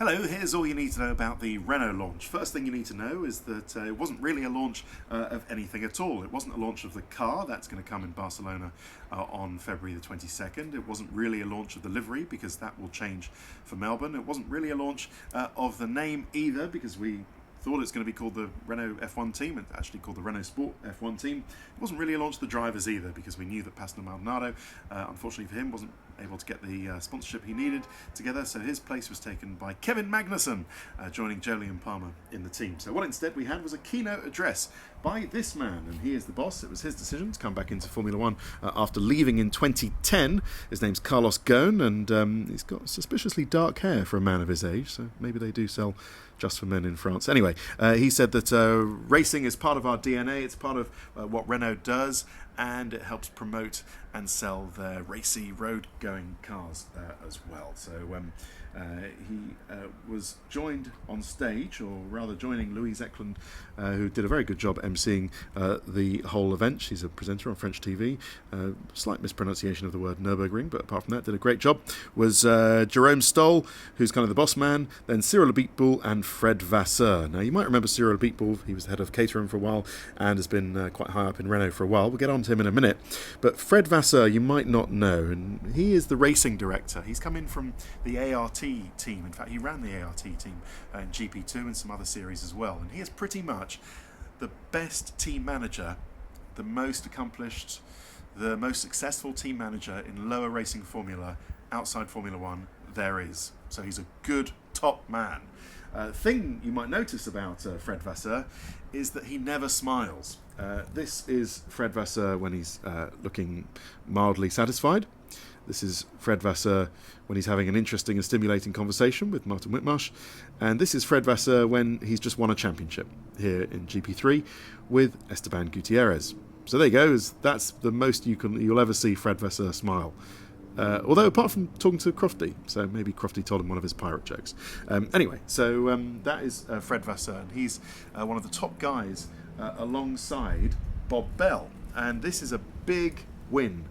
Hello, here's all you need to know about the Renault launch. First thing you need to know is that it wasn't really a launch of anything at all. It wasn't a launch of the car, that's going to come in Barcelona on February the 22nd. It wasn't really a launch of the livery because that will change for Melbourne. It wasn't really a launch of the name either because we thought it's going to be called the Renault F1 team. It's actually called the Renault Sport F1 team. It wasn't really a launch of the drivers either because we knew that Pastor Maldonado, unfortunately for him, wasn't able to get the sponsorship he needed together, so his place was taken by Kevin Magnussen, joining Jolyon Palmer in the team. So what instead we had was a keynote address by this man, and he is the boss. It was his decision to come back into Formula One after leaving in 2010. His name's Carlos Ghosn, and he's got suspiciously dark hair for a man of his age, so maybe they do sell just for men in France. Anyway, he said that racing is part of our DNA, it's part of what Renault does, and it helps promote and sell their racy road-going cars as well. So he was joined on stage, or rather joining Louise Eklund, who did a very good job emceeing the whole event. She's a presenter on French TV. Slight mispronunciation of the word Nürburgring, but apart from that, did a great job. Was Jerome Stoll, who's kind of the boss man, then Cyril Abiteboul and Fred Vasseur. Now, you might remember Cyril Abiteboul. He was the head of catering for a while and has been quite high up in Renault for a while. We'll get on to him in a minute. But Fred Vasseur, you might not know, and he is the racing director. He's come in from the ART team. In fact, he ran the ART team in GP2 and some other series as well. And he is pretty much the best team manager, the most accomplished, the most successful team manager in lower racing formula outside Formula One there is. So he's a good top man. Thing you might notice about Fred Vasseur is that he never smiles. This is Fred Vasseur when he's looking mildly satisfied. This is Fred Vasseur when he's having an interesting and stimulating conversation with Martin Whitmarsh. And this is Fred Vasseur when he's just won a championship here in GP3 with Esteban Gutierrez. So there you go. That's the most you'll ever see Fred Vasseur smile. Although apart from talking to Crofty, so maybe Crofty told him one of his pirate jokes. Anyway, so that is Fred Vasseur, and he's one of the top guys alongside Bob Bell. And this is a big win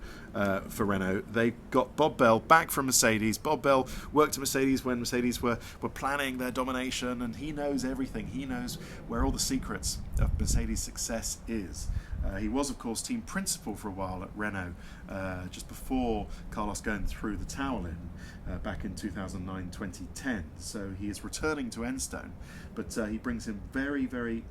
for Renault. They got Bob Bell back from Mercedes. Bob Bell worked at Mercedes when Mercedes were planning their domination, and he knows everything. He knows where all the secrets of Mercedes' success is. He was, of course, team principal for a while at Renault, just before Carlos Ghosn threw the towel in back in 2009-2010. So he is returning to Enstone, but he brings in very, very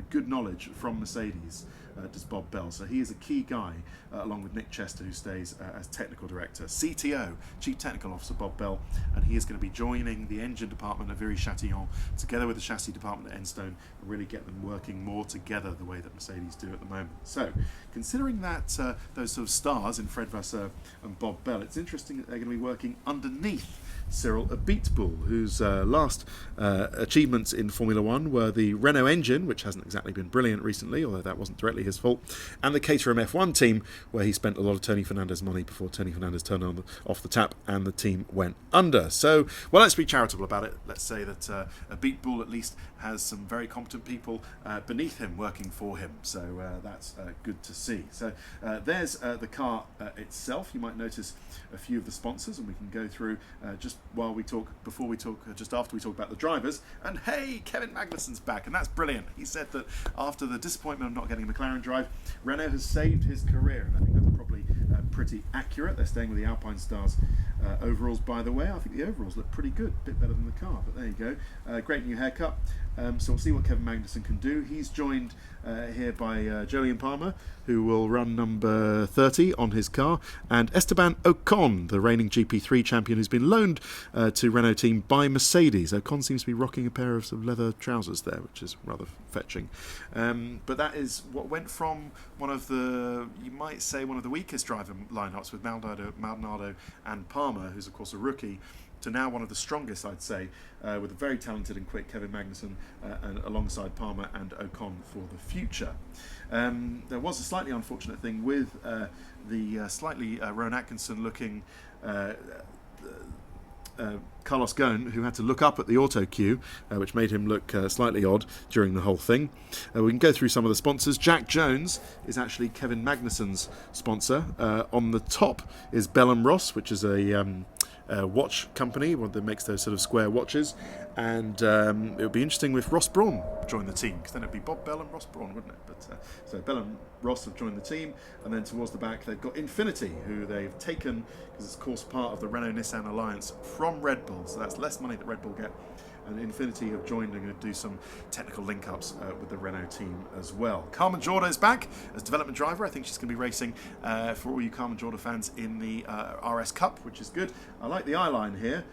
good knowledge from Mercedes, does Bob Bell. So he is a key guy, along with Nick Chester, who stays as technical director. CTO, Chief Technical Officer Bob Bell, and he is going to be joining the engine department at Viry-Châtillon, together with the chassis department at Enstone, and really get them working more together the way that Mercedes do at the moment. So, considering that those sort of stars in Fred Vasseur and Bob Bell, it's interesting that they're going to be working underneath Cyril Abiteboul, whose last achievements in Formula One were the Renault engine, which hasn't exactly been brilliant recently, although that wasn't directly his fault, and the Caterham F1 team, where he spent a lot of Tony Fernandez money before Tony Fernandez turned off the tap and the team went under. So, well, let's be charitable about it. Let's say that Abiteboul at least has some very competent people beneath him working for him. So that's good to see. So there's the car itself. You might notice a few of the sponsors, and we can go through just while we talk, before we talk, just after we talk about the drivers. And hey, Kevin Magnussen's back, and that's brilliant. He said that after the disappointment of not getting a McLaren drive, Renault has saved his career, and I think that's probably pretty accurate. They're staying with the Alpine Stars overalls, by the way. I think the overalls look pretty good, a bit better than the car, but there you go. Great new haircut. So we'll see what Kevin Magnussen can do. He's joined here by Jolyon Palmer, who will run number 30 on his car, and Esteban Ocon, the reigning GP3 champion, who's been loaned to Renault team by Mercedes. Ocon seems to be rocking a pair of sort of leather trousers there, which is rather fetching. But that is what went from one of the, you might say, one of the weakest driver lineups with Maldonado and Palmer, who's of course a rookie, to now one of the strongest, I'd say, with a very talented and quick Kevin Magnussen and alongside Palmer and Ocon for the future. There was a slightly unfortunate thing with the slightly Rowan Atkinson-looking Carlos Ghosn, who had to look up at the auto cue, which made him look slightly odd during the whole thing. We can go through some of the sponsors. Jack Jones is actually Kevin Magnussen's sponsor. On the top is Bell & Ross, which is a watch company, one that makes those sort of square watches. And it would be interesting if Ross Brawn joined the team, because then it'd be Bob Bell and Ross Brawn, wouldn't it? But so Bell and Ross have joined the team, and then towards the back they've got Infinity, who they've taken, because it's of course part of the Renault-Nissan alliance, from Red Bull. So that's less money that Red Bull get. And Infinity have joined and going to do some technical link-ups with the Renault team as well. Carmen Jorda is back as development driver. I think she's going to be racing, for all you Carmen Jorda fans, in the RS Cup, which is good. I like the eyeline here.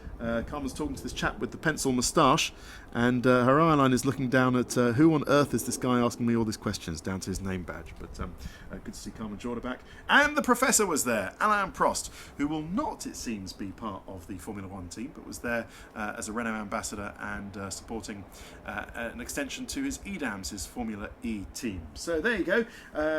Carmen's talking to this chap with the pencil moustache, and her eyeline is looking down at who on earth is this guy asking me all these questions, down to his name badge. But good to see Carmen Jorda back. And the professor was there, Alain Prost, who will not, it seems, be part of the Formula One team, but was there as a Renault ambassador and supporting an extension to his EDAMS, his Formula E team. So there you go.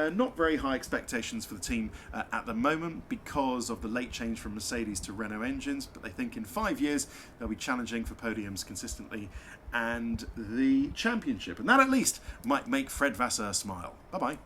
Not very high expectations for the team at the moment because of the late change from Mercedes to Renault engines, but they think in 5 years they'll be challenging for podiums consistently and the championship. And that at least might make Fred Vasseur smile. Bye-bye.